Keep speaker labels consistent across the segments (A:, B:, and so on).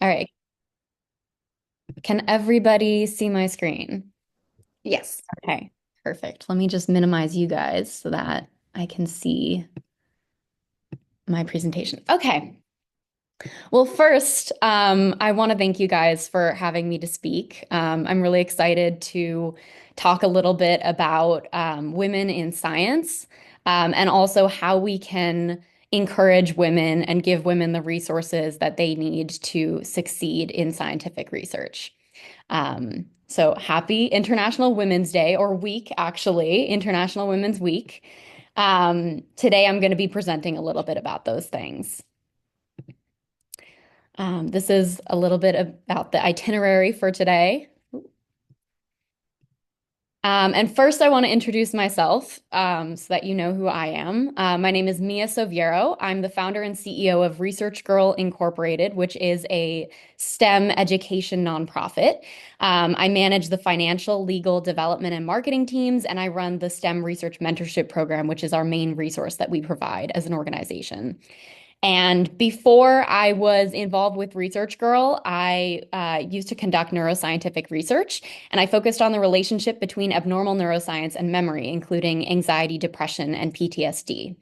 A: All right. Can everybody see my screen?
B: Yes.
A: Okay, perfect. Let me just minimize you guys so that I can see my presentation. Okay. Well, first, I want to thank you guys for having me to speak. I'm really excited to talk a little bit about women in science, and also how we can encourage women and give women the resources that they need to succeed in scientific research. So happy International Women's Day, or week, actually, International Women's Week. Today, I'm going to be presenting a little bit about those things. This is a little bit about the itinerary for today. And first, I want to introduce myself so that you know who I am. My name is Mia Soviero. I'm the founder and CEO of Research Girl Incorporated, which is a STEM education nonprofit. I manage the financial, legal, development, and marketing teams, and I run the STEM Research Mentorship Program, which is our main resource that we provide as an organization. And before I was involved with Research Girl, I used to conduct neuroscientific research, and I focused on the relationship between abnormal neuroscience and memory, including anxiety, depression, and PTSD.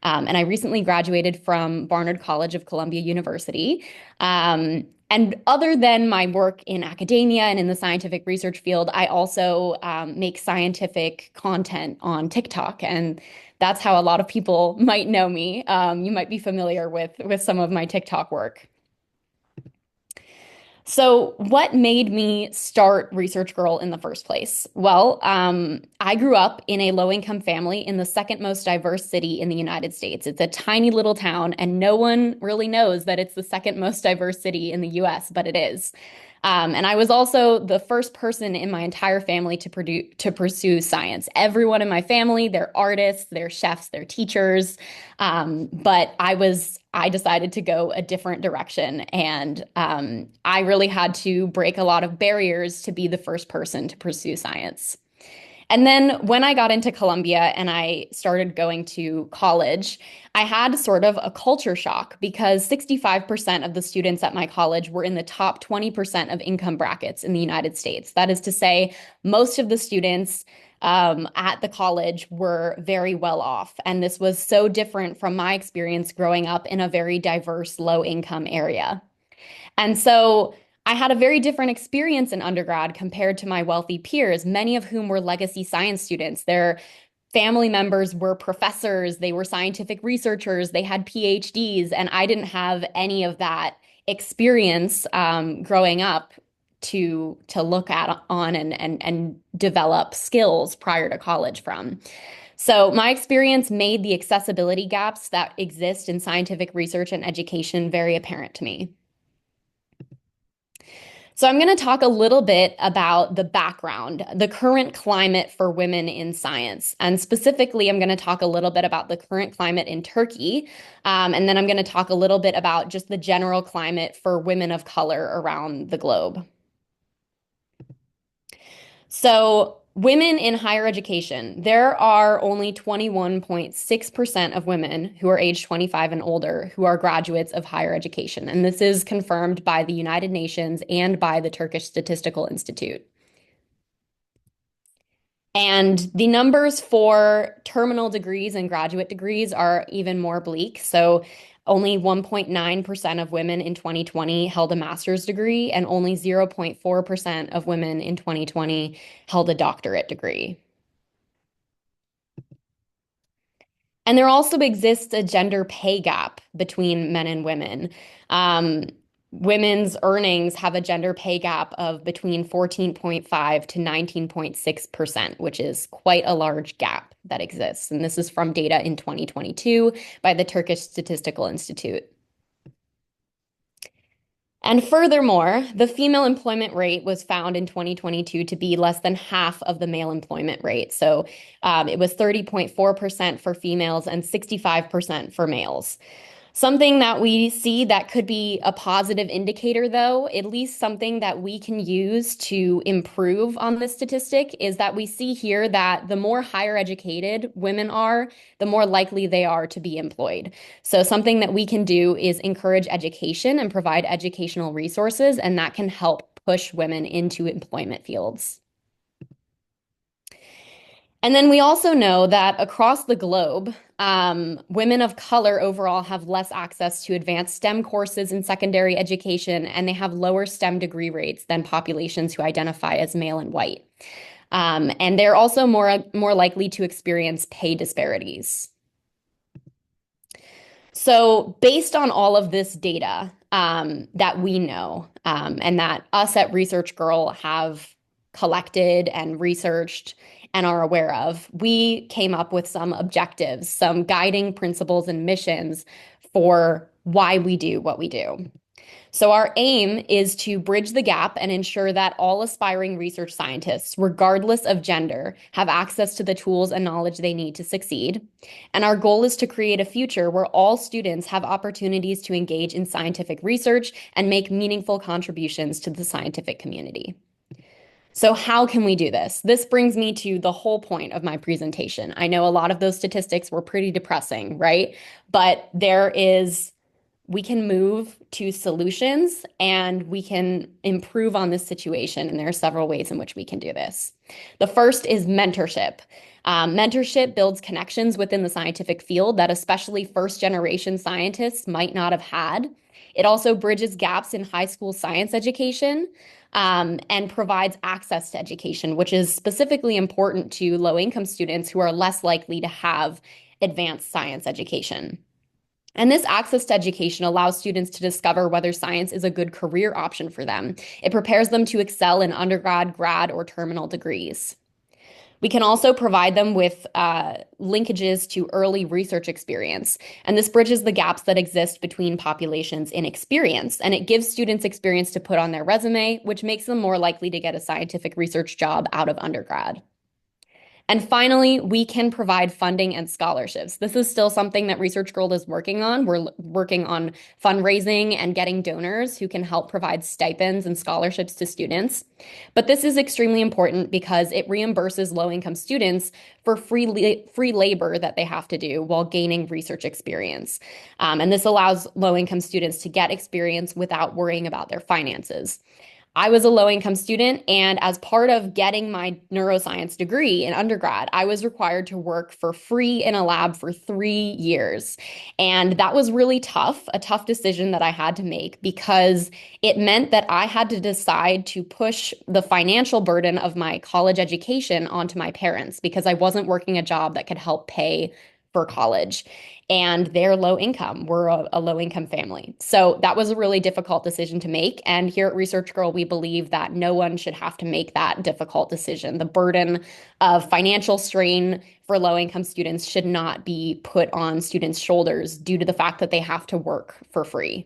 A: And I recently graduated from Barnard College of Columbia University. And other than my work in academia and in the scientific research field, I also make scientific content on TikTok, and that's how a lot of people might know me. You might be familiar with some of my TikTok work. So, what made me start Research Girl in the first place? Well, I grew up in a low-income family in the second most diverse city in the United States. It's a tiny little town, and no one really knows that it's the second most diverse city in the US, but it is. And I was also the first person in my entire family to pursue science. Everyone in my family, they're artists, they're chefs, they're teachers. But I decided to go a different direction, and I really had to break a lot of barriers to be the first person to pursue science. And then when I got into Columbia and I started going to college, I had sort of a culture shock because 65% of the students at my college were in the top 20% of income brackets in the United States. That is to say, most of the students at the college were very well off. And this was so different from my experience growing up in a very diverse, low income area. And so I had a very different experience in undergrad compared to my wealthy peers, many of whom were legacy science students. Their family members were professors, they were scientific researchers, they had PhDs, and I didn't have any of that experience growing up to look at on and develop skills prior to college from. So my experience made the accessibility gaps that exist in scientific research and education very apparent to me. So, I'm going to talk a little bit about the background, the current climate for women in science. And specifically, I'm going to talk a little bit about the current climate in Turkey. And then I'm going to talk a little bit about just the general climate for women of color around the globe. So, women in higher education, there are only 21.6% of women who are age 25 and older who are graduates of higher education. And this is confirmed by the United Nations and by the Turkish Statistical Institute. And the numbers for terminal degrees and graduate degrees are even more bleak. So only 1.9% of women in 2020 held a master's degree, and only 0.4% of women in 2020 held a doctorate degree. And there also exists a gender pay gap between men and women. Um, Women's earnings have a gender pay gap of between 14.5 to 19.6%, which is quite a large gap that exists. And this is from data in 2022 by the Turkish Statistical Institute. And furthermore, the female employment rate was found in 2022 to be less than half of the male employment rate. So it was 30.4% for females and 65% for males. Something that we see that could be a positive indicator, though, at least something that we can use to improve on this statistic, is that we see here that the more higher educated women are, the more likely they are to be employed. So, something that we can do is encourage education and provide educational resources, and that can help push women into employment fields. And then we also know that across the globe, women of color overall have less access to advanced STEM courses in secondary education, and they have lower STEM degree rates than populations who identify as male and white. And they're also more likely to experience pay disparities. So, based on all of this data that we know and that us at Research Girl have collected and researched and are aware of, we came up with some objectives, some guiding principles and missions for why we do what we do. So, our aim is to bridge the gap and ensure that all aspiring research scientists, regardless of gender, have access to the tools and knowledge they need to succeed. And our goal is to create a future where all students have opportunities to engage in scientific research and make meaningful contributions to the scientific community. So, how can we do this? This brings me to the whole point of my presentation. I know a lot of those statistics were pretty depressing, right? But we can move to solutions and we can improve on this situation. And there are several ways in which we can do this. The first is mentorship. Mentorship builds connections within the scientific field that especially first generation scientists might not have had. It also bridges gaps in high school science education and provides access to education, which is specifically important to low income students who are less likely to have advanced science education. And this access to education allows students to discover whether science is a good career option for them. It prepares them to excel in undergrad, grad, or terminal degrees. We can also provide them with linkages to early research experience. And this bridges the gaps that exist between populations in experience. And it gives students experience to put on their resume, which makes them more likely to get a scientific research job out of undergrad. And finally, we can provide funding and scholarships. This is still something that Research Girl is working on. We're working on fundraising and getting donors who can help provide stipends and scholarships to students. But this is extremely important because it reimburses low-income students for free labor that they have to do while gaining research experience. And this allows low-income students to get experience without worrying about their finances. I was a low income student, and as part of getting my neuroscience degree in undergrad, I was required to work for free in a lab for 3 years. And that was really tough, a tough decision that I had to make because it meant that I had to decide to push the financial burden of my college education onto my parents because I wasn't working a job that could help pay for college. And they're low income. We're a low income family. So that was a really difficult decision to make. And here at Research Girl, we believe that no one should have to make that difficult decision. The burden of financial strain for low income students should not be put on students' shoulders due to the fact that they have to work for free.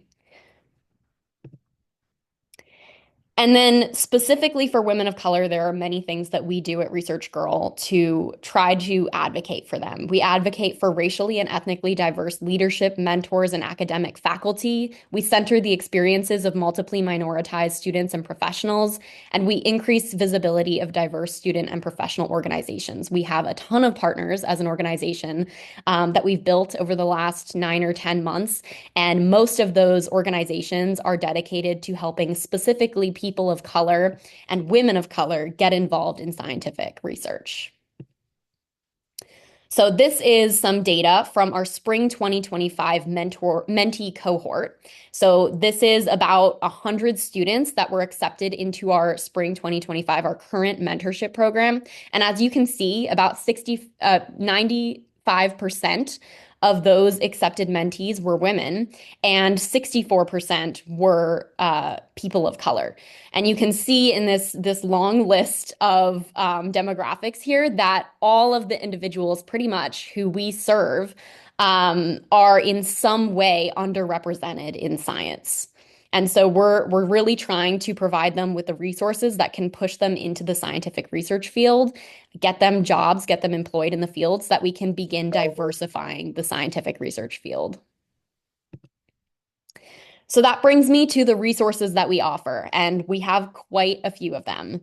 A: And then specifically for women of color, there are many things that we do at Research Girl to try to advocate for them. We advocate for racially and ethnically diverse leadership, mentors, and academic faculty. We center the experiences of multiply minoritized students and professionals, and we increase visibility of diverse student and professional organizations. We have a ton of partners as an organization that we've built over the last 9 or 10 months, and most of those organizations are dedicated to helping specifically people of color and women of color get involved in scientific research. So this is some data from our spring 2025 mentee cohort. So this is about 100 students that were accepted into our spring 2025, our current mentorship program. And as you can see, about 95% of those accepted mentees were women, and 64% were people of color. And you can see in this long list of demographics here that all of the individuals pretty much who we serve are in some way underrepresented in science. And so we're really trying to provide them with the resources that can push them into the scientific research field, get them jobs, get them employed in the field so that we can begin diversifying the scientific research field. So that brings me to the resources that we offer, and we have quite a few of them.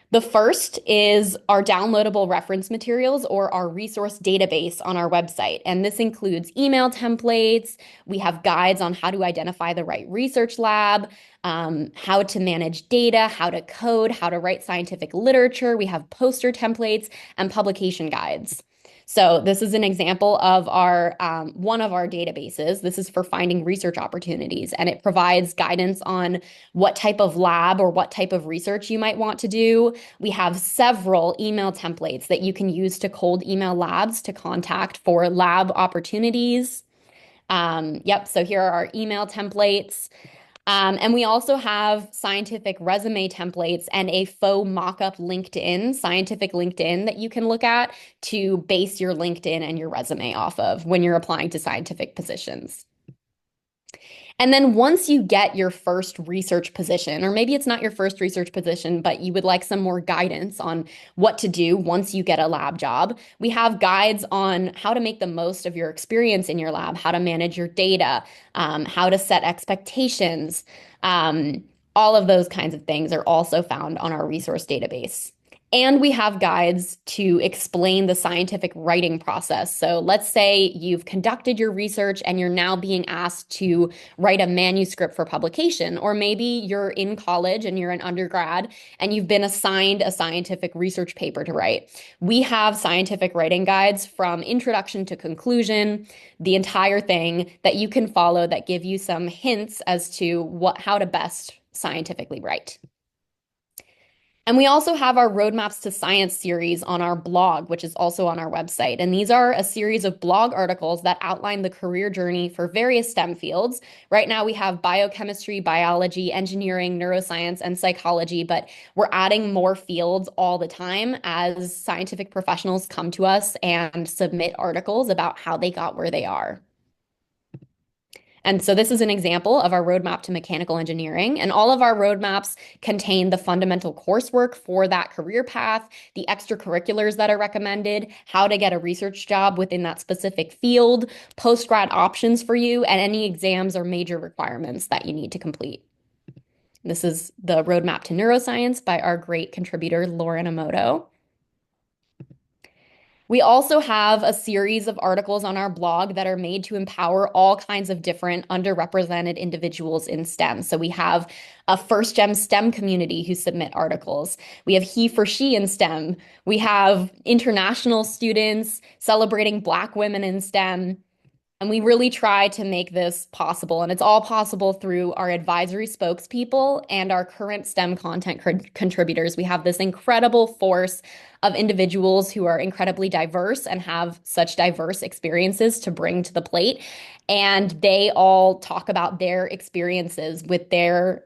A: The first is our downloadable reference materials or our resource database on our website. And this includes email templates. We have guides on how to identify the right research lab, how to manage data, how to code, how to write scientific literature. We have poster templates and publication guides. So this is an example of our one of our databases. This is for finding research opportunities, and it provides guidance on what type of lab or what type of research you might want to do. We have several email templates that you can use to cold email labs to contact for lab opportunities. Yep, so here are our email templates. And we also have scientific resume templates and a faux mock-up LinkedIn, scientific LinkedIn that you can look at to base your LinkedIn and your resume off of when you're applying to scientific positions. And then once you get your first research position, or maybe it's not your first research position, but you would like some more guidance on what to do once you get a lab job, we have guides on how to make the most of your experience in your lab, how to manage your data, how to set expectations. All of those kinds of things are also found on our resource database. And we have guides to explain the scientific writing process. So let's say you've conducted your research and you're now being asked to write a manuscript for publication, or maybe you're in college and you're an undergrad and you've been assigned a scientific research paper to write. We have scientific writing guides from introduction to conclusion, the entire thing that you can follow that give you some hints as to how to best scientifically write. And we also have our Roadmaps to Science series on our blog, which is also on our website. And these are a series of blog articles that outline the career journey for various STEM fields. Right now, we have biochemistry, biology, engineering, neuroscience, and psychology, but we're adding more fields all the time as scientific professionals come to us and submit articles about how they got where they are. And so this is an example of our roadmap to mechanical engineering. And all of our roadmaps contain the fundamental coursework for that career path, the extracurriculars that are recommended, how to get a research job within that specific field, post-grad options for you, and any exams or major requirements that you need to complete. This is the roadmap to neuroscience by our great contributor, Lauren Emoto. We also have a series of articles on our blog that are made to empower all kinds of different underrepresented individuals in STEM. So we have a First Gem STEM community who submit articles. We have He for She in STEM. We have international students celebrating Black women in STEM. And we really try to make this possible. And it's all possible through our advisory spokespeople and our current STEM content contributors. We have this incredible force of individuals who are incredibly diverse and have such diverse experiences to bring to the plate. And they all talk about their experiences with their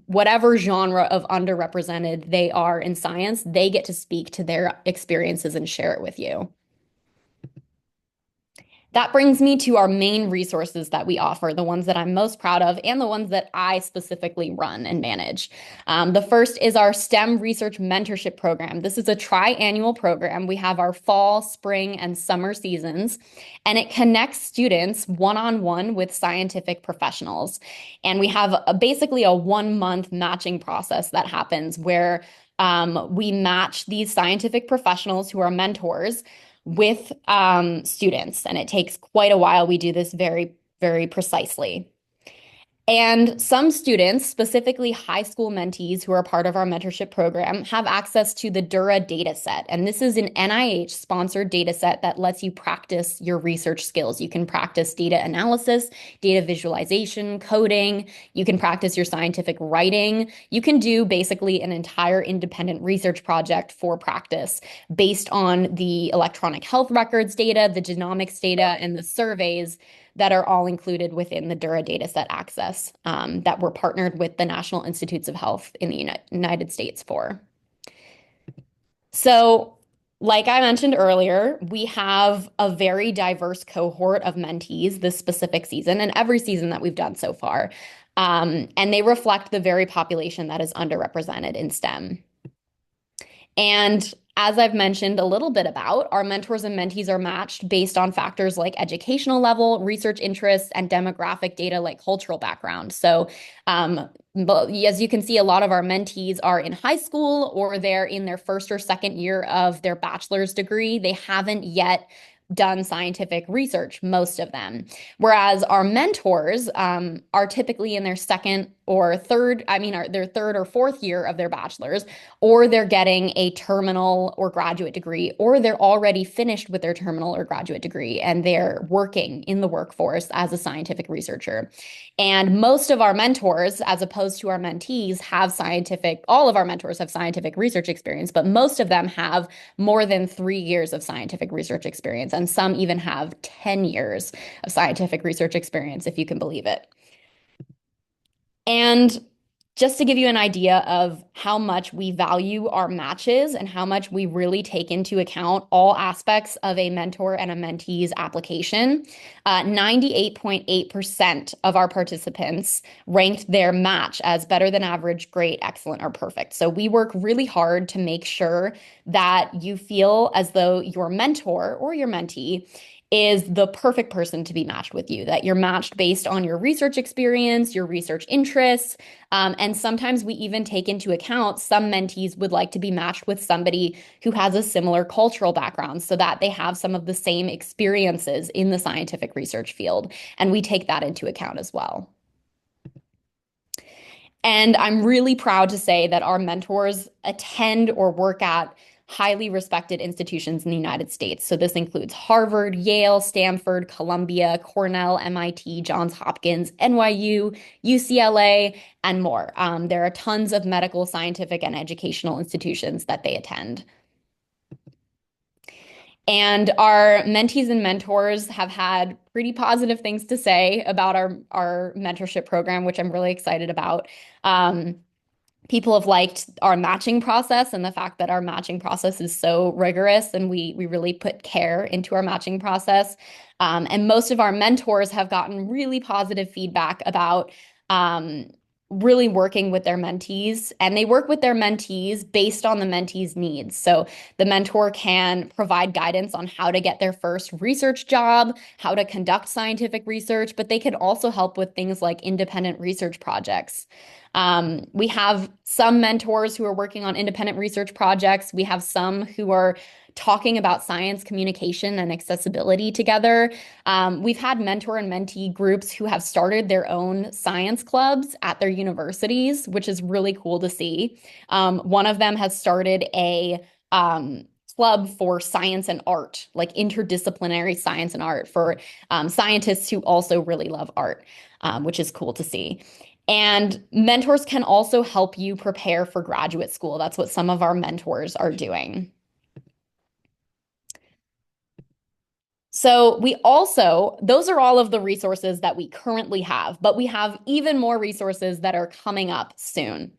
A: whatever genre of underrepresented they are in science. They get to speak to their experiences and share it with you. That brings me to our main resources that we offer, the ones that I'm most proud of and the ones that I specifically run and manage. The first is our STEM Research Mentorship Program. This is a tri-annual program. We have our fall, spring, and summer seasons, and it connects students one-on-one with scientific professionals. And we have basically a 1-month matching process that happens where we match these scientific professionals who are mentors with students, and it takes quite a while. We do this very, very precisely. And some students, specifically high school mentees who are part of our mentorship program, have access to the Dura dataset. And this is an NIH-sponsored dataset that lets you practice your research skills. You can practice data analysis, data visualization, coding. You can practice your scientific writing. You can do basically an entire independent research project for practice based on the electronic health records data, the genomics data, and the surveys that are all included within the Dura dataset access that we're partnered with the National Institutes of Health in the United States for. So, like I mentioned earlier, we have a very diverse cohort of mentees this specific season and every season that we've done so far. And they reflect the very population that is underrepresented in STEM. And as I've mentioned a little bit about, our mentors and mentees are matched based on factors like educational level, research interests, and demographic data like cultural background. So, but as you can see, a lot of our mentees are in high school or they're in their first or second year of their bachelor's degree. They haven't yet done scientific research, most of them. Whereas our mentors are typically in their second or third, their third or fourth year of their bachelor's, or they're getting a terminal or graduate degree, or they're already finished with their terminal or graduate degree and they're working in the workforce as a scientific researcher. And most of our mentors, as opposed to our mentees, all of our mentors have scientific research experience, but most of them have more than 3 years of scientific research experience, and some even have 10 years of scientific research experience, if you can believe it. And just to give you an idea of how much we value our matches and how much we really take into account all aspects of a mentor and a mentee's application, 98.8% of our participants ranked their match as better than average, great, excellent, or perfect. So we work really hard to make sure that you feel as though your mentor or your mentee is the perfect person to be matched with you, that you're matched based on your research experience, your research interests. And sometimes we even take into account some mentees would like to be matched with somebody who has a similar cultural background so that they have some of the same experiences in the scientific research field. And we take that into account as well. And I'm really proud to say that our mentors attend or work at highly respected institutions in the United States. So this includes Harvard, Yale, Stanford, Columbia, Cornell, MIT, Johns Hopkins, NYU, UCLA, and more. There are tons of medical, scientific, and educational institutions that they attend. And our mentees and mentors have had pretty positive things to say about our mentorship program, which I'm really excited about. People have liked our matching process and the fact that our matching process is so rigorous and we really put care into our matching process. And most of our mentors have gotten really positive feedback about really working with their mentees, and they work with their mentees based on the mentees' needs. So the mentor can provide guidance on how to get their first research job, how to conduct scientific research, but they can also help with things like independent research projects. We have some mentors who are working on independent research projects. We have some who are talking about science communication and accessibility together. We've had mentor and mentee groups who have started their own science clubs at their universities, which is really cool to see. One of them has started a club for science and art, like interdisciplinary science and art for scientists who also really love art, which is cool to see. And mentors can also help you prepare for graduate school. That's what some of our mentors are doing. So those are all of the resources that we currently have, but we have even more resources that are coming up soon.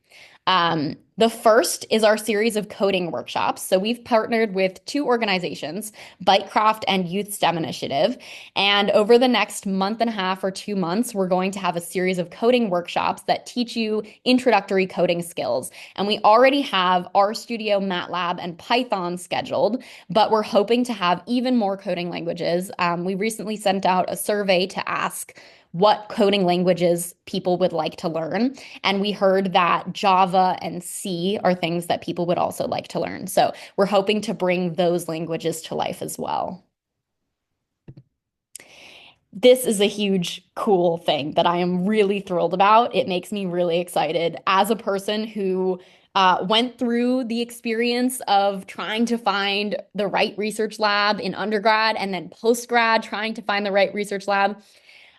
A: The first is our series of coding workshops. So we've partnered with two organizations, Bytecraft and Youth STEM Initiative. And over the next month and a half or 2 months, we're going to have a series of coding workshops that teach you introductory coding skills. And we already have RStudio, MATLAB, and Python scheduled, but we're hoping to have even more coding languages. We recently sent out a survey to ask what coding languages people would like to learn. And we heard that Java and C are things that people would also like to learn. So we're hoping to bring those languages to life as well. This is a huge, cool thing that I am really thrilled about. It makes me really excited as a person who went through the experience of trying to find the right research lab in undergrad and then post-grad trying to find the right research lab.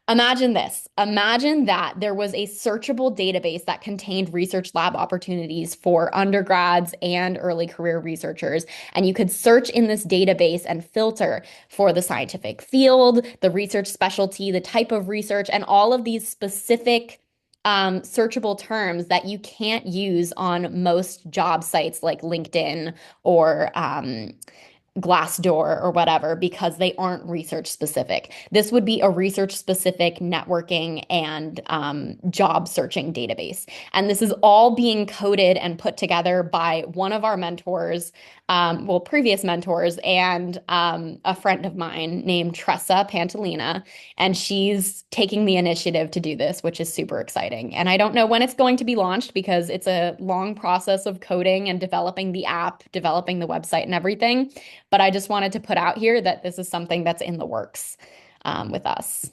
A: Imagine this. Imagine that there was a searchable database that contained research lab opportunities for undergrads and early career researchers. And you could search in this database and filter for the scientific field, the research specialty, the type of research, and all of these specific searchable terms that you can't use on most job sites like LinkedIn or Glassdoor or whatever because they aren't research specific. This would be a research specific networking and job searching database. And this is all being coded and put together by one of our mentors, well, previous mentors, and a friend of mine named Tressa Pantalina. And she's taking the initiative to do this, which is super exciting. And I don't know when it's going to be launched because it's a long process of coding and developing the app, developing the website, and everything. But I just wanted to put out here that this is something that's in the works with us.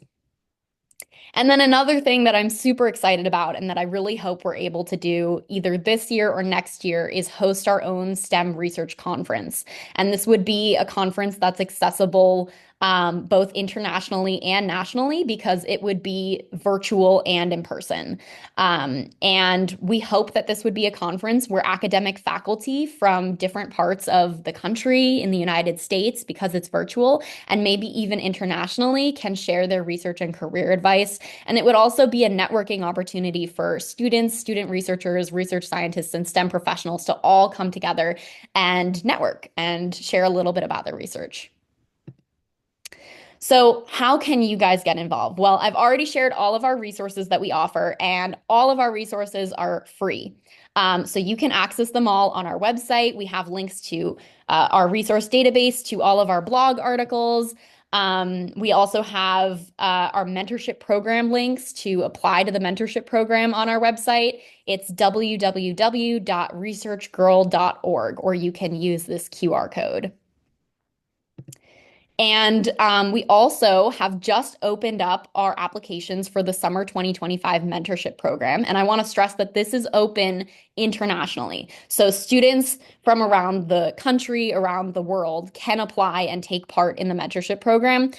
A: And then another thing that I'm super excited about and that I really hope we're able to do either this year or next year is host our own STEM research conference. And this would be a conference that's accessible both internationally and nationally because it would be virtual and in person. And we hope that this would be a conference where academic faculty from different parts of the country in the United States, because it's virtual, and maybe even internationally, can share their research and career advice. And it would also be a networking opportunity for students, student researchers, research scientists, and STEM professionals to all come together and network and share a little bit about their research. So, how can you guys get involved? Well, I've already shared all of our resources that we offer, and all of our resources are free. So, you can access them all on our website. We have links to our resource database, to all of our blog articles. We also have our mentorship program links to apply to the mentorship program on our website. It's www.researchgirl.org, or you can use this QR code. And we also have just opened up our applications for the summer 2025 mentorship program. And I want to stress that this is open internationally. So students from around the country, around the world can apply and take part in the mentorship program.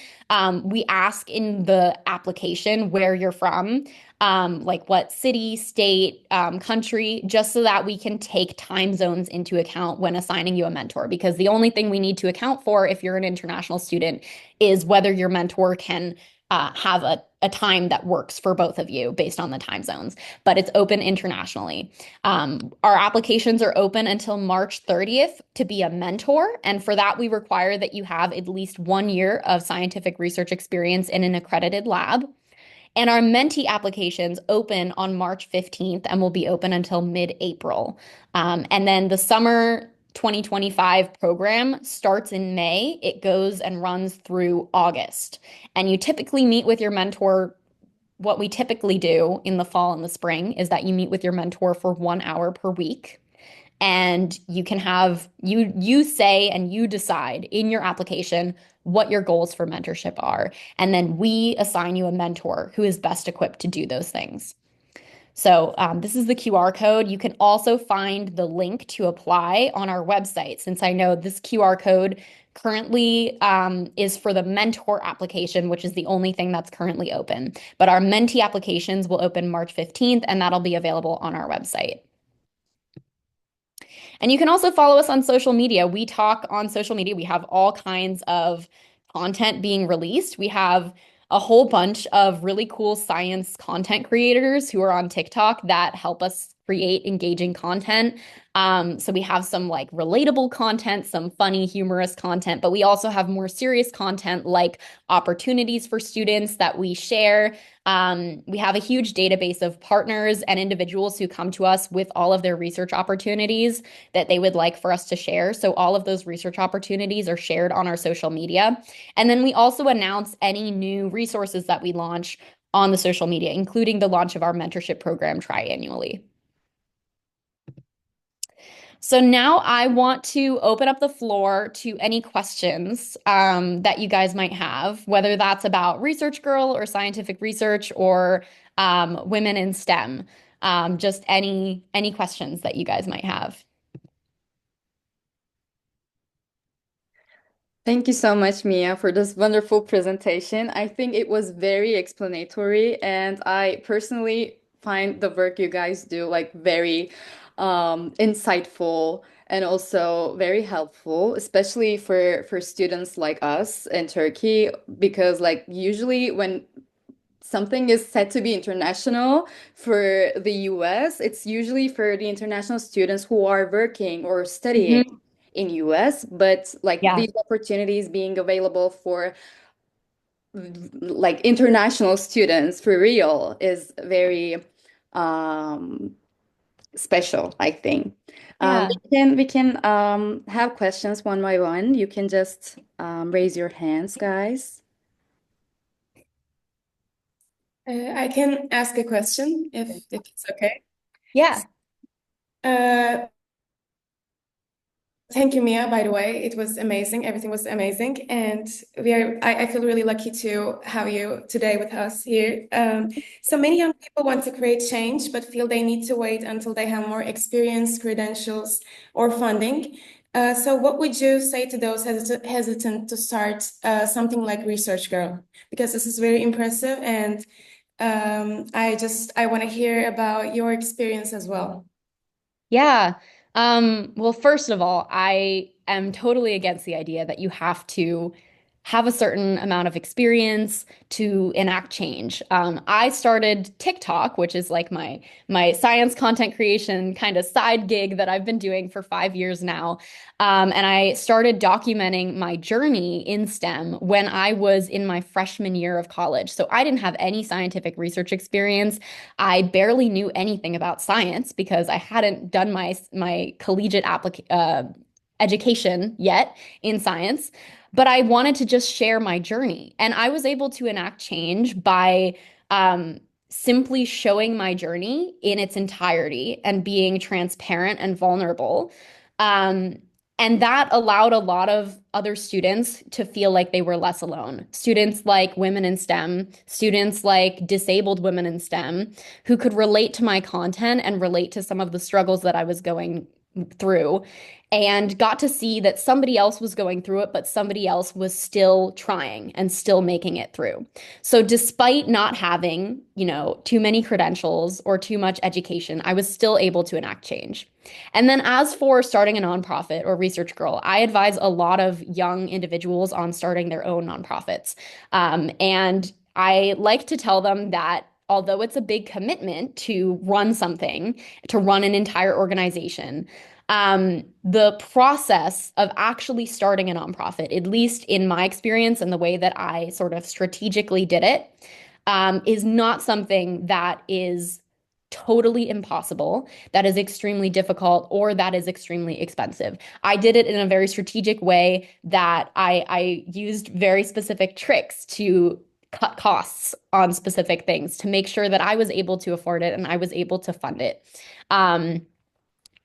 A: We ask in the application where you're from, like what city, state, country, just so that we can take time zones into account when assigning you a mentor. Because the only thing we need to account for if you're an international student is whether your mentor can have a time that works for both of you based on the time zones. But it's open internationally. Our applications are open until March 30th to be a mentor. And for that, we require that you have at least 1 year of scientific research experience in an accredited lab. And our mentee applications open on March 15th and will be open until mid-April. And then the summer 2025 program starts in May. It goes and runs through August. And you typically meet with your mentor. What we typically do in the fall and the spring is that you meet with your mentor for 1 hour per week. And you can have you say and you decide in your application what your goals for mentorship are. And then we assign you a mentor who is best equipped to do those things. So this is the QR code. You can also find the link to apply on our website, since I know this QR code currently is for the mentor application, which is the only thing that's currently open. But our mentee applications will open March 15th, and that'll be available on our website. And you can also follow us on social media. We talk on social media. We have all kinds of content being released. We have a whole bunch of really cool science content creators who are on TikTok that help us create engaging content. So we have some like relatable content, some funny, humorous content, but we also have more serious content like opportunities for students that we share. We have a huge database of partners and individuals who come to us with all of their research opportunities that they would like for us to share. So all of those research opportunities are shared on our social media. And then we also announce any new resources that we launch on the social media, including the launch of our mentorship program triannually. So now I want to open up the floor to any questions that you guys might have, whether that's about Research Girl or scientific research or women in STEM. Just any questions that you guys might have.
B: Thank you so much, Mia, for this wonderful presentation. I think it was very explanatory, and I personally find the work you guys do like very insightful and also very helpful, especially for students like us in Turkey, because like usually when something is said to be international for the US, it's usually for the international students who are working or studying
A: Mhm.
B: in US, but like
A: Yeah.
B: these opportunities being available for like international students for real is very um special, I think.
A: Yeah.
B: We can have questions one by one. You can just raise your hands, guys.
C: I can ask a question if it's okay.
A: Yeah.
C: Uh, Thank you, Mia, by the way. It was amazing. Everything was amazing. And I feel really lucky to have you today with us here. So many young people want to create change, but feel they need to wait until they have more experience, credentials, or funding. So what would you say to those hesitant to start something like Research Girl? Because this is very impressive, and I want to hear about your experience as well.
A: Yeah. Well, first of all, I am totally against the idea that you have to have a certain amount of experience to enact change. I started TikTok, which is like my science content creation kind of side gig that I've been doing for 5 years now. And I started documenting my journey in STEM when I was in my freshman year of college. So I didn't have any scientific research experience. I barely knew anything about science because I hadn't done my collegiate education yet in science, but I wanted to just share my journey, and I was able to enact change by um, simply showing my journey in its entirety and being transparent and vulnerable. Um, and that allowed a lot of other students to feel like they were less alone. Students like women in STEM, students like disabled women in STEM, who could relate to my content and relate to some of the struggles that I was going through and got to see that somebody else was going through it, but somebody else was still trying and still making it through. So despite not having, too many credentials or too much education, I was still able to enact change. And then as for starting a nonprofit or Research Girl, I advise a lot of young individuals on starting their own nonprofits. And I like to tell them that although it's a big commitment to run something, to run an entire organization, the process of actually starting a nonprofit, at least in my experience and the way that I sort of strategically did it, is not something that is totally impossible, that is extremely difficult, or that is extremely expensive. I did it in a very strategic way that I used very specific tricks to cut costs on specific things to make sure that I was able to afford it and I was able to fund it. Um,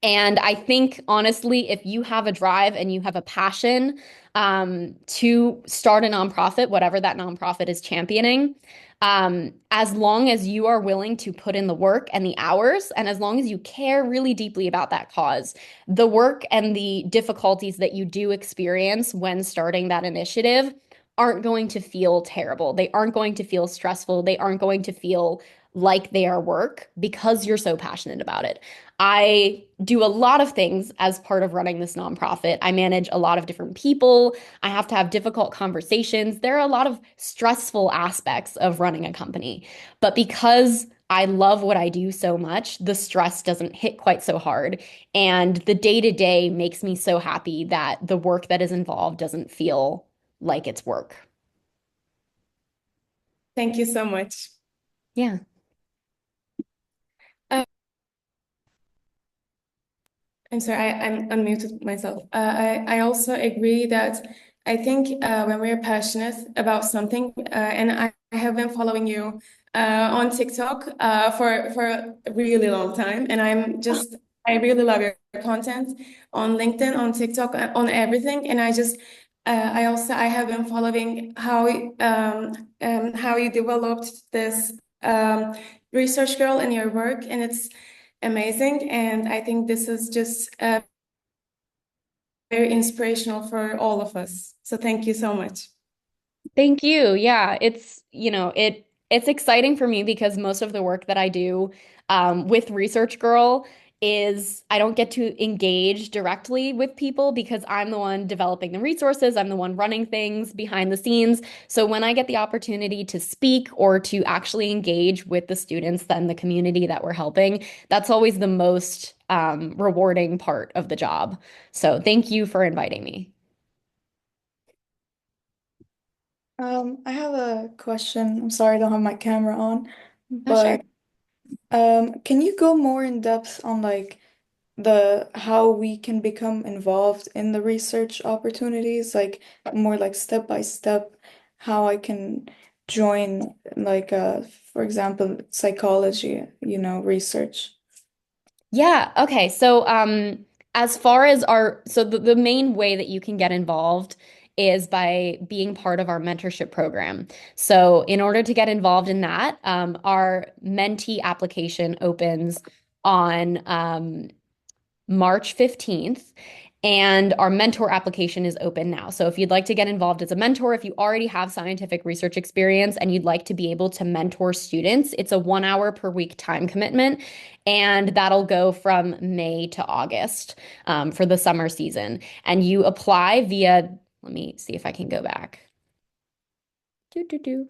A: and I think, honestly, if you have a drive and you have a passion to start a nonprofit, whatever that nonprofit is championing, as long as you are willing to put in the work and the hours, and as long as you care really deeply about that cause, the work and the difficulties that you do experience when starting that initiative aren't going to feel terrible. They aren't going to feel stressful. They aren't going to feel like they are work because you're so passionate about it. I do a lot of things as part of running this nonprofit. I manage a lot of different people. I have to have difficult conversations. There are a lot of stressful aspects of running a company. But because I love what I do so much, the stress doesn't hit quite so hard. And the day to day makes me so happy that the work that is involved doesn't feel like it's work.
C: Thank you so much.
A: Yeah.
C: Uh, I'm sorry, I'm unmuted myself. I also agree that I think when we're passionate about something, and I have been following you on TikTok for a really long time, and I really love your content on LinkedIn, on TikTok, on everything, and I have been following how you developed this research girl in your work, and it's amazing. And I think this is just very inspirational for all of us. So thank you so much.
A: Thank you. Yeah, it's exciting for me because most of the work that I do with Research Girl is I don't get to engage directly with people because I'm the one developing the resources, I'm the one running things behind the scenes. So when I get the opportunity to speak or to actually engage with the students, then the community that we're helping, that's always the most rewarding part of the job. So thank you for inviting me.
D: I have a question. I'm sorry I don't have my camera on,
B: Oh, sure.
D: but can you go more in depth on like the how we can become involved in the research opportunities, like more like step by step, how I can join like for example, psychology, research.
A: Yeah, okay. So as far as the main way that you can get involved is by being part of our mentorship program. So in order to get involved in that, our mentee application opens on March 15th. And our mentor application is open now. So if you'd like to get involved as a mentor, if you already have scientific research experience and you'd like to be able to mentor students, it's a 1 hour per week time commitment. And that'll go from May to August for the summer season. And you apply via, let me see if I can go back.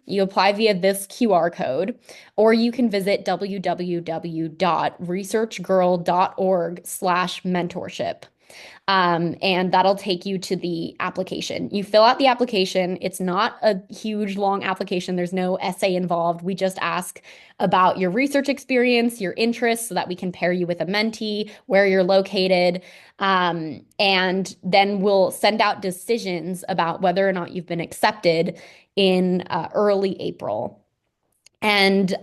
A: You apply via this QR code, or you can visit www.researchgirl.org/mentorship. And that'll take you to the application. You fill out the application. It's not a huge, long application. There's no essay involved. We just ask about your research experience, your interests, so that we can pair you with a mentee, where you're located. And then we'll send out decisions about whether or not you've been accepted in early April. And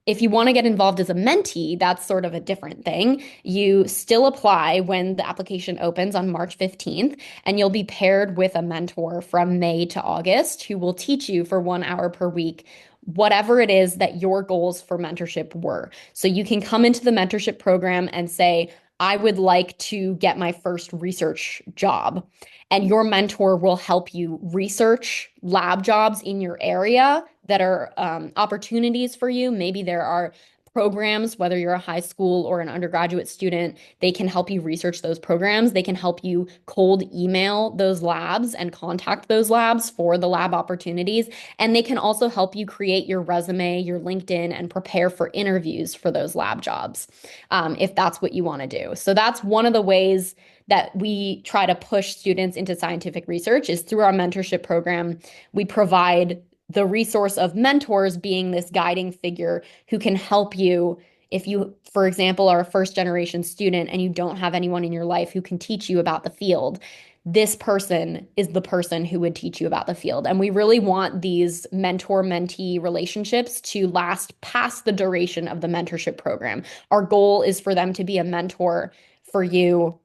A: if you want to get involved as a mentee, that's sort of a different thing. You still apply when the application opens on March 15th, and you'll be paired with a mentor from May to August who will teach you for 1 hour per week whatever it is that your goals for mentorship were. So you can come into the mentorship program and say, I would like to get my first research job. And your mentor will help you research lab jobs in your area that are opportunities for you. Maybe there are programs, whether you're a high school or an undergraduate student, they can help you research those programs. They can help you cold email those labs and contact those labs for the lab opportunities. And they can also help you create your resume, your LinkedIn, and prepare for interviews for those lab jobs, if that's what you want to do. So that's one of the ways that we try to push students into scientific research is through our mentorship program. We provide the resource of mentors being this guiding figure who can help you if you, for example, are a first generation student and you don't have anyone in your life who can teach you about the field. This person is the person who would teach you about the field. And we really want these mentor-mentee relationships to last past the duration of the mentorship program. Our goal is for them to be a mentor for you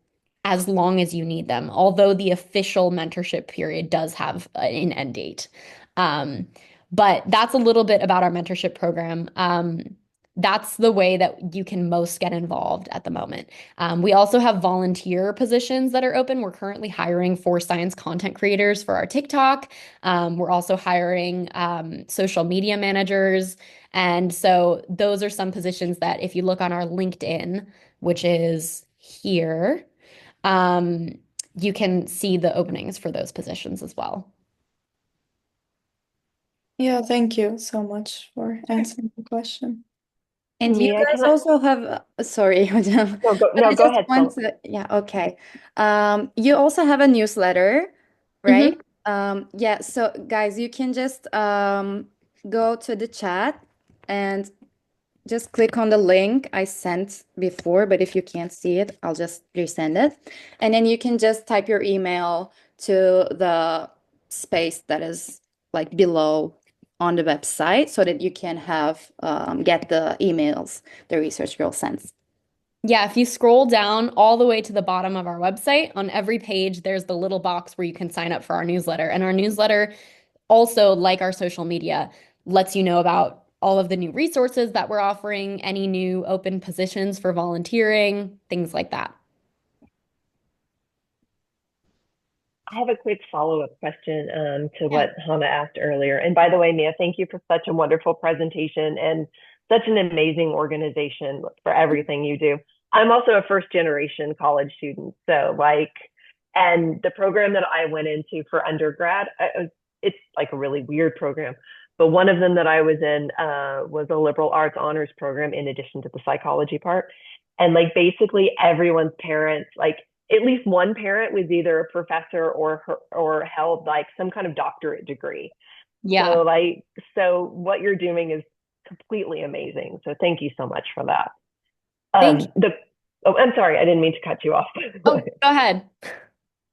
A: as long as you need them, although the official mentorship period does have an end date. Um, but that's a little bit about our mentorship program. That's the way that you can most get involved at the moment. We also have volunteer positions that are open. We're currently hiring for science content creators for our TikTok. We're also hiring social media managers. And so those are some positions that if you look on our LinkedIn, which is here, um, you can see the openings for those positions as well.
D: Yeah, thank you so much for answering the question.
B: And you
E: Mia,
B: guys also have, sorry, madam, but
E: no,
B: I
E: go
B: just
E: ahead,
B: want
E: Sol.
B: to, yeah, okay. You also have a newsletter, right?
A: Mhm.
B: Yeah, so guys, you can just go to the chat and just click on the link I sent before, but if you can't see it, I'll just resend it. And then you can just type your email to the space that is like below on the website so that you can have get the emails the research girl sends.
A: Yeah, if you scroll down all the way to the bottom of our website, on every page, there's the little box where you can sign up for our newsletter. And our newsletter, also, like our social media, lets you know about all of the new resources that we're offering, any new open positions for volunteering, things like that.
E: I have a quick follow-up question to
A: Yeah.
E: what Hannah asked earlier. And by the way, Mia, thank you for such a wonderful presentation. And such an amazing organization for everything you do. I'm also a first generation college student. So like, and the program that I went into for undergrad, it's like a really weird program. But one of them that I was in was a liberal arts honors program in addition to the psychology part. And like basically everyone's parents, like at least one parent was either a professor or held like some kind of doctorate degree.
A: Yeah.
E: So like, so what you're doing is completely amazing. So thank you so much for that.
A: Thank you.
E: The Oh, I'm sorry, I didn't mean to cut you off.
A: Oh, go ahead.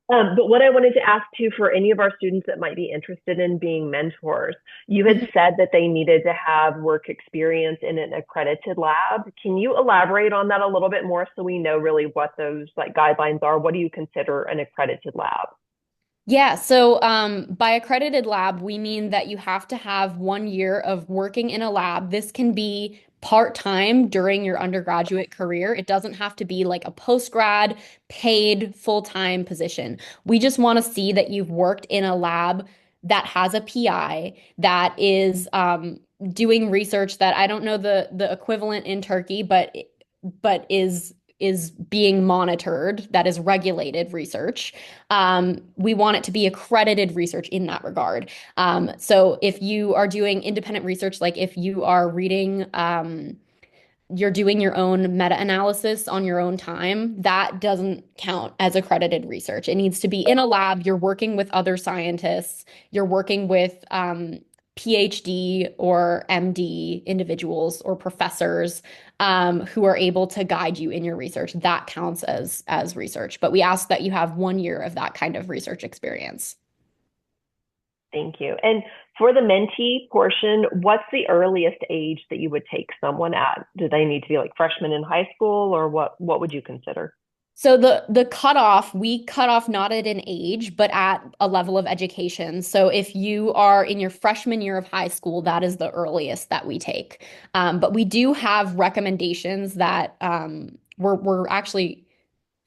E: But what I wanted to ask too for any of our students that might be interested in being mentors, you had said that they needed to have work experience in an accredited lab. Can you elaborate on that a little bit more so we know really what those like guidelines are? What do you consider an accredited lab?
A: Yeah, so by accredited lab, we mean that you have to have 1 year of working in a lab. This can be part-time during your undergraduate career. It doesn't have to be like a post-grad paid full-time position. We just want to see that you've worked in a lab that has a PI that is doing research that I don't know the equivalent in Turkey, but is being monitored, that is regulated research. We want it to be accredited research in that regard. So if you are doing independent research, like if you are reading, you're doing your own meta-analysis on your own time, that doesn't count as accredited research. It needs to be in a lab. You're working with other scientists. You're working with PhD or MD individuals or professors who are able to guide you in your research. That counts as research. But we ask that you have 1 year of that kind of research experience.
E: Thank you. And for the mentee portion, what's the earliest age that you would take someone at? Do they need to be like freshmen in high school or what would you consider?
A: So the cutoff, we cut off not at an age, but at a level of education. So if you are in your freshman year of high school, that is the earliest that we take. But we do have recommendations that we're actually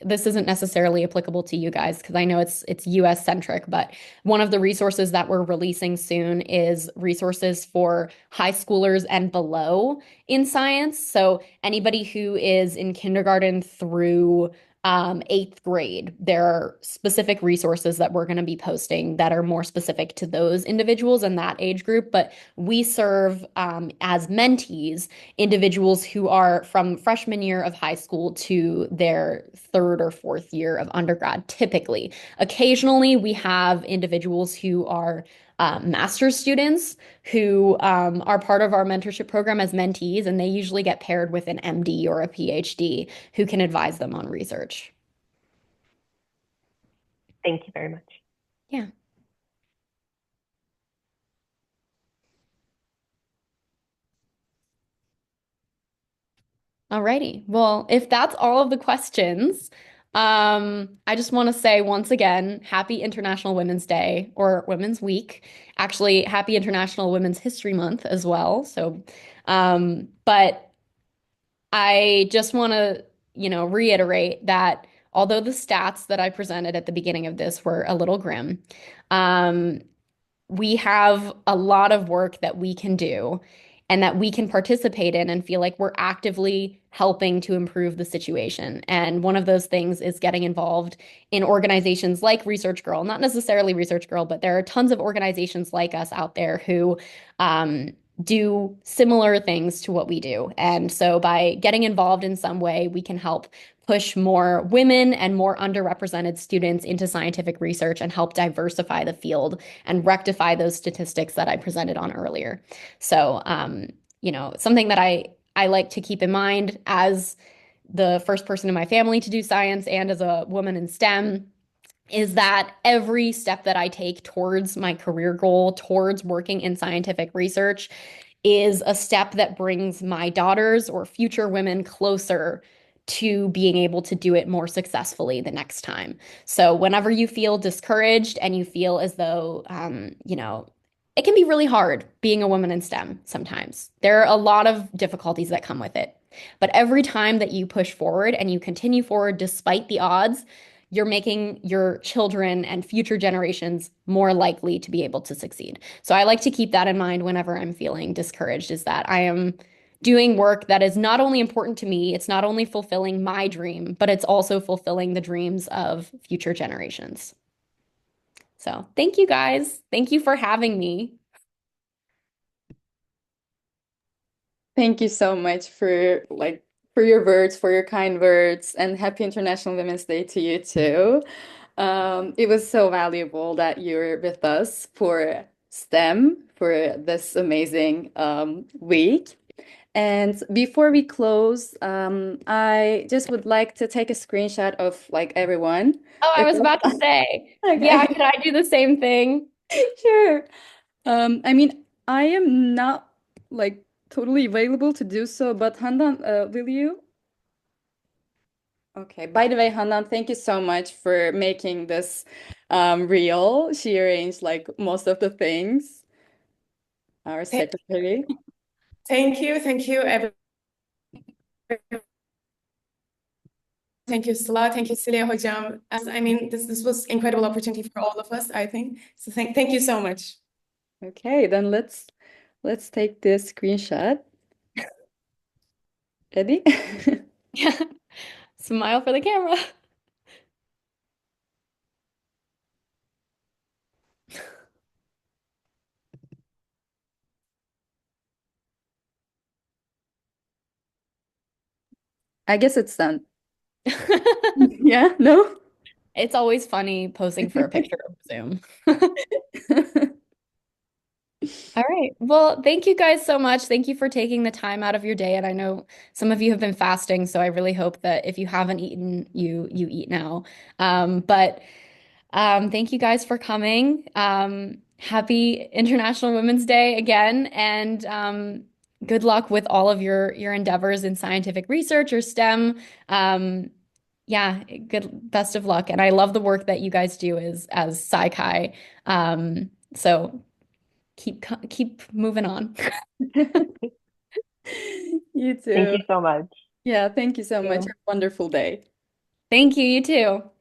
A: this isn't necessarily applicable to you guys because I know it's US centric, but one of the resources that we're releasing soon is resources for high schoolers and below in science. So anybody who is in kindergarten through eighth grade, there are specific resources that we're going to be posting that are more specific to those individuals and that age group. But we serve as mentees individuals who are from freshman year of high school to their third or fourth year of undergrad, typically. Occasionally, we have individuals who are master's students who are part of our mentorship program as mentees, and they usually get paired with an MD or a PhD who can advise them on research.
E: Thank you very much.
A: Yeah. Alrighty. Well, if that's all of the questions, I just want to say once again, happy International Women's Day or Women's Week. Actually, happy International Women's History Month as well. So, but I just want to, reiterate that although the stats that I presented at the beginning of this were a little grim, um, we have a lot of work that we can do and that we can participate in and feel like we're actively helping to improve the situation. And one of those things is getting involved in organizations like Research Girl, not necessarily Research Girl, but there are tons of organizations like us out there who do similar things to what we do. And so by getting involved in some way, we can help push more women and more underrepresented students into scientific research and help diversify the field and rectify those statistics that I presented on earlier. So, something that I like to keep in mind as the first person in my family to do science and as a woman in STEM is that every step that I take towards my career goal, towards working in scientific research, is a step that brings my daughters or future women closer to being able to do it more successfully the next time. So whenever you feel discouraged and you feel as though, it can be really hard being a woman in STEM sometimes. There are a lot of difficulties that come with it. But every time that you push forward and you continue forward despite the odds, you're making your children and future generations more likely to be able to succeed. So I like to keep that in mind whenever I'm feeling discouraged, is that I am doing work that is not only important to me, it's not only fulfilling my dream, but it's also fulfilling the dreams of future generations. So thank you guys. Thank you for having me.
B: Thank you so much for for your words, for your kind words, and happy International Women's Day to you too. It was so valuable that you're with us for STEM for this amazing week. And before we close, I just would like to take a screenshot of like everyone.
A: Oh, I was about to say, yeah,
B: Okay,
A: could I do the same thing?
B: sure. I mean, I am not like totally available to do so, but Handan, will you? Okay. By the way, Handan, thank you so much for making this real. She arranged like most of the things, our
C: Th-
B: secretary.
C: Thank you, everyone. Thank you, Sıla. Thank you, Celia Hocam. I mean, this was incredible opportunity for all of us, I think. So thank you so much.
B: Okay, then let's take this screenshot. Ready?
A: Yeah. Smile for the camera.
B: I guess it's done. Yeah, no?
A: It's always funny posing for a picture of Zoom. All right. Well, thank you guys so much. Thank you for taking the time out of your day. And I know some of you have been fasting, so I really hope that if you haven't eaten, you eat now. But thank you guys for coming. Happy International Women's Day again, and good luck with all of your endeavors in scientific research or STEM. Um, yeah, good best of luck. And I love the work that you guys do as Sci-Chi. So keep moving on.
B: You
E: Thank
B: too.
E: you so much.
B: Yeah, thank you so much.
A: You.
B: Have a wonderful day.
A: Thank you, you too.